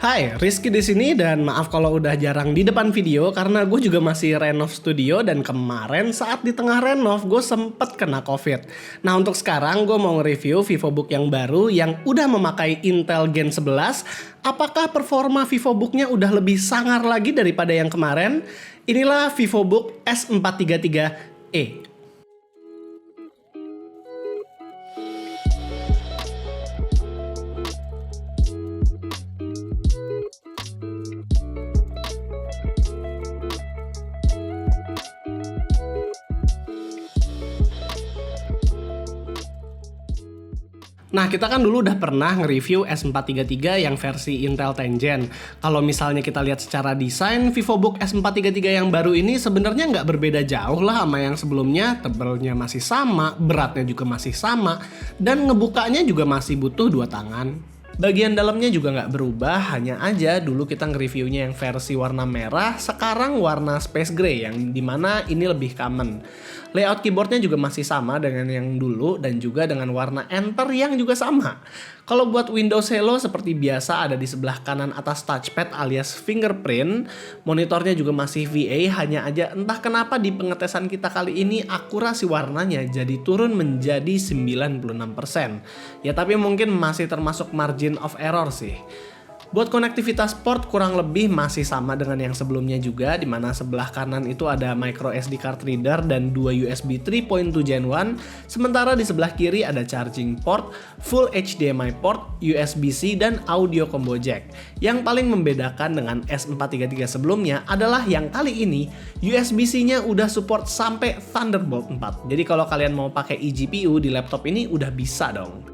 Hai, Rizky di sini dan maaf kalau udah jarang di depan video karena gue juga masih renov studio dan kemarin saat di tengah renov gue sempet kena COVID. Nah untuk sekarang gue mau nge-review VivoBook yang baru yang udah memakai Intel Gen 11. Apakah performa VivoBook-nya udah lebih sangar lagi daripada yang kemarin? Inilah VivoBook S433e. Nah, kita kan dulu udah pernah nge-review S433 yang versi Intel 10 Gen. Kalau misalnya kita lihat secara desain, VivoBook S433 yang baru ini sebenarnya nggak berbeda jauh lah sama yang sebelumnya. Tebelnya masih sama, beratnya juga masih sama, dan ngebukanya juga masih butuh 2 tangan. Bagian dalamnya juga nggak berubah, hanya aja dulu kita nge-reviewnya yang versi warna merah, sekarang warna space gray yang dimana ini lebih common. Layout keyboardnya juga masih sama dengan yang dulu dan juga dengan warna enter yang juga sama. Kalau buat Windows Hello seperti biasa ada di sebelah kanan atas touchpad alias fingerprint. Monitornya juga masih VA, hanya aja entah kenapa di pengetesan kita kali ini akurasi warnanya jadi turun menjadi 96%. Ya tapi mungkin masih termasuk margin of error sih. Buat konektivitas port kurang lebih masih sama dengan yang sebelumnya juga, di mana sebelah kanan itu ada micro SD card reader dan 2 USB 3.2 Gen 1, sementara di sebelah kiri ada charging port, full HDMI port, USB-C dan audio combo jack. Yang paling membedakan dengan S433 sebelumnya adalah yang kali ini USB-C-nya udah support sampai Thunderbolt 4. Jadi kalau kalian mau pakai eGPU di laptop ini udah bisa dong.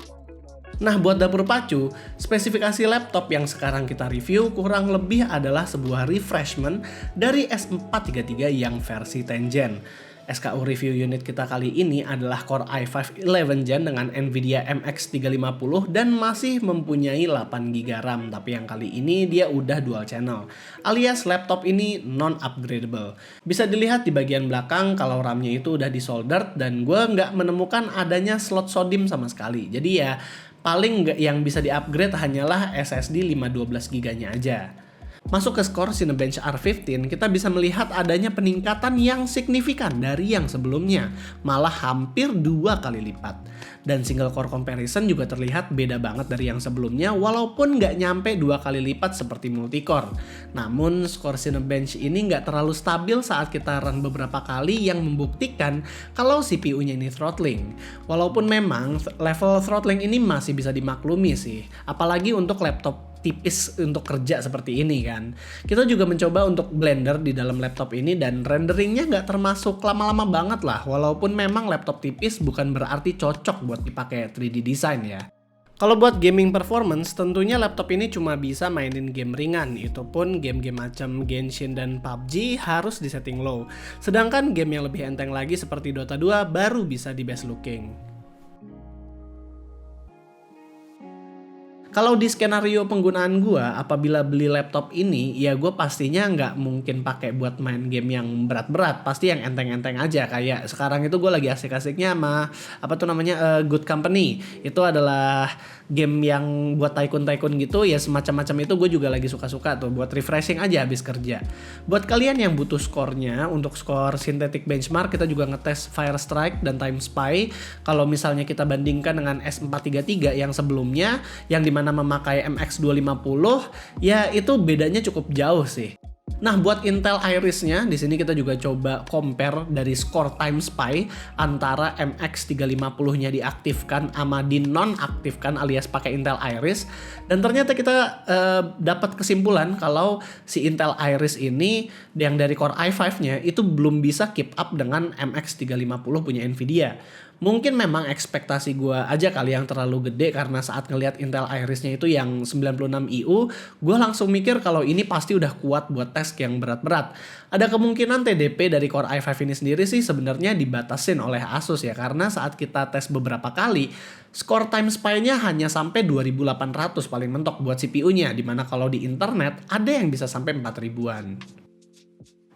Nah, buat dapur pacu, spesifikasi laptop yang sekarang kita review kurang lebih adalah sebuah refreshment dari S433 yang versi 10 Gen. SKU review unit kita kali ini adalah Core i5 11 Gen dengan Nvidia MX 350 dan masih mempunyai 8GB RAM, tapi yang kali ini dia udah dual channel, alias laptop ini non-upgradable. Bisa dilihat di bagian belakang kalau RAM-nya itu udah disoldered dan gue nggak menemukan adanya slot SODIMM sama sekali. Jadi ya, paling yang bisa di-upgrade hanyalah SSD 512GB-nya aja. Masuk ke skor Cinebench R15, kita bisa melihat adanya peningkatan yang signifikan dari yang sebelumnya, malah hampir 2 kali lipat. Dan single core comparison juga terlihat beda banget dari yang sebelumnya, walaupun nggak nyampe 2 kali lipat seperti multicore. Namun skor Cinebench ini nggak terlalu stabil saat kita run beberapa kali yang membuktikan kalau CPU-nya ini throttling. Walaupun memang level throttling ini masih bisa dimaklumi sih, apalagi untuk laptop tipis untuk kerja seperti ini kan. Kita juga mencoba untuk blender di dalam laptop ini dan renderingnya nggak termasuk lama-lama banget lah, walaupun memang laptop tipis bukan berarti cocok buat dipakai 3D design ya. Kalau buat gaming performance, tentunya laptop ini cuma bisa mainin game ringan, itu pun game-game macam Genshin dan PUBG harus di setting low. Sedangkan game yang lebih enteng lagi seperti Dota 2 baru bisa di best looking. Kalau di skenario penggunaan gue, apabila beli laptop ini, ya gue pastinya nggak mungkin pakai buat main game yang berat-berat. Pasti yang enteng-enteng aja. Kayak sekarang itu gue lagi asik-asiknya sama Good Company. Itu adalah game yang buat tycoon-tycoon gitu, ya semacam-macam itu gue juga lagi suka-suka tuh. Buat refreshing aja habis kerja. Buat kalian yang butuh skornya, untuk skor synthetic benchmark kita juga ngetes Fire Strike dan Time Spy. Kalau misalnya kita bandingkan dengan S433 yang sebelumnya, yang dimana memakai MX 250, ya itu bedanya cukup jauh sih. Nah, buat Intel Iris-nya, di sini kita juga coba compare dari skor Time Spy antara MX 350-nya diaktifkan sama di non-aktifkan alias pakai Intel Iris, dan ternyata kita dapat kesimpulan kalau si Intel Iris ini yang dari Core i5-nya itu belum bisa keep up dengan MX 350 punya Nvidia. Mungkin memang ekspektasi gue aja kali yang terlalu gede, karena saat ngelihat Intel Iris-nya itu yang 96IU, gue langsung mikir kalau ini pasti udah kuat buat task yang berat-berat. Ada kemungkinan TDP dari Core i5 ini sendiri sih sebenarnya dibatasin oleh Asus ya, karena saat kita tes beberapa kali, skor Time Spy-nya hanya sampai 2800 paling mentok buat CPU-nya, dimana kalau di internet ada yang bisa sampai 4000-an.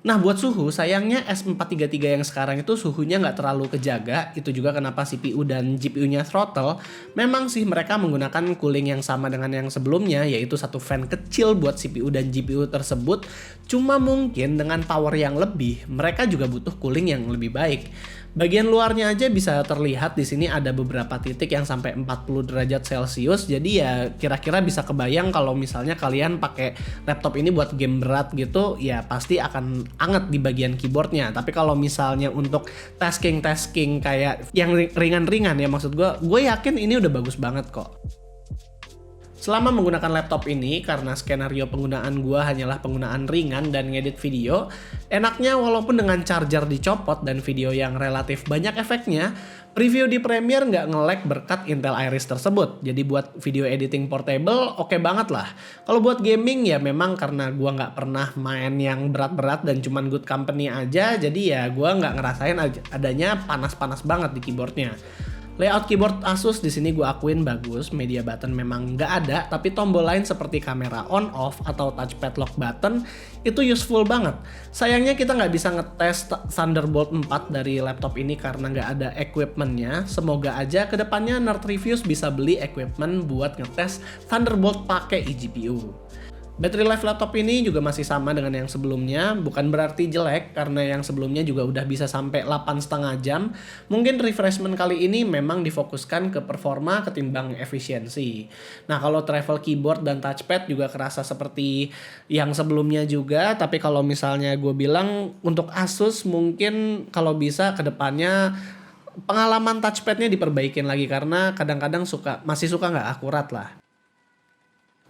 Nah buat suhu, sayangnya S433 yang sekarang itu suhunya nggak terlalu kejaga. Itu juga kenapa CPU dan GPU-nya throttle. Memang sih mereka menggunakan cooling yang sama dengan yang sebelumnya, yaitu satu fan kecil buat CPU dan GPU tersebut. Cuma mungkin dengan power yang lebih, mereka juga butuh cooling yang lebih baik. Bagian luarnya aja bisa terlihat di sini ada beberapa titik yang sampai 40 derajat Celcius. Jadi ya kira-kira bisa kebayang kalau misalnya kalian pakai laptop ini buat game berat gitu, ya pasti akan anget di bagian keyboardnya. Tapi kalau misalnya untuk tasking kayak yang ringan-ringan ya, maksud gue yakin ini udah bagus banget kok. Selama menggunakan laptop ini, karena skenario penggunaan gua hanyalah penggunaan ringan dan ngedit video, enaknya walaupun dengan charger dicopot dan video yang relatif banyak efeknya, preview di Premiere nggak nge-lag berkat Intel Iris tersebut. Jadi buat video editing portable oke banget lah. Kalau buat gaming ya memang karena gua nggak pernah main yang berat-berat dan cuman good company aja, jadi ya gua nggak ngerasain adanya panas-panas banget di keyboardnya. Layout keyboard Asus di sini gue akuin bagus, media button memang nggak ada, tapi tombol lain seperti kamera on off atau touchpad lock button itu useful banget. Sayangnya kita nggak bisa ngetes Thunderbolt 4 dari laptop ini karena nggak ada equipmentnya. Semoga aja kedepannya Nerd Reviews bisa beli equipment buat ngetes Thunderbolt pakai eGPU. Battery life laptop ini juga masih sama dengan yang sebelumnya, bukan berarti jelek karena yang sebelumnya juga udah bisa sampai 8,5 jam. Mungkin refreshment kali ini memang difokuskan ke performa ketimbang efisiensi. Nah kalau travel keyboard dan touchpad juga kerasa seperti yang sebelumnya juga, tapi kalau misalnya gue bilang untuk Asus mungkin kalau bisa kedepannya pengalaman touchpadnya diperbaikin lagi karena kadang-kadang masih suka nggak akurat lah.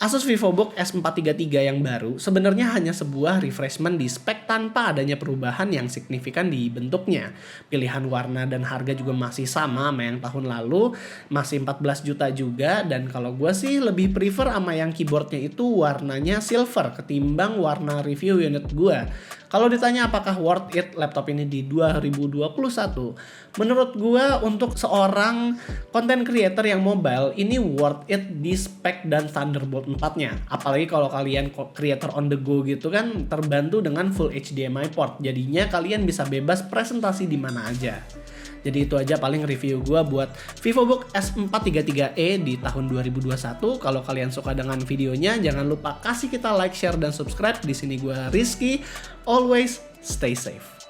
Asus VivoBook S433 yang baru sebenarnya hanya sebuah refreshment di spek tanpa adanya perubahan yang signifikan di bentuknya. Pilihan warna dan harga juga masih sama yang tahun lalu, masih 14 juta juga, dan kalau gue sih lebih prefer sama yang keyboardnya itu warnanya silver ketimbang warna review unit gue. Kalau ditanya apakah worth it laptop ini di 2021, menurut gue untuk seorang content creator yang mobile ini worth it di spek dan Thunderbolt 4-nya. Apalagi kalau kalian creator on the go gitu kan terbantu dengan full HDMI port. Jadinya kalian bisa bebas presentasi di mana aja. Jadi itu aja paling review gue buat VivoBook S433e di tahun 2021. Kalau kalian suka dengan videonya, jangan lupa kasih kita like, share, dan subscribe. Di sini gue Rizky. Always stay safe.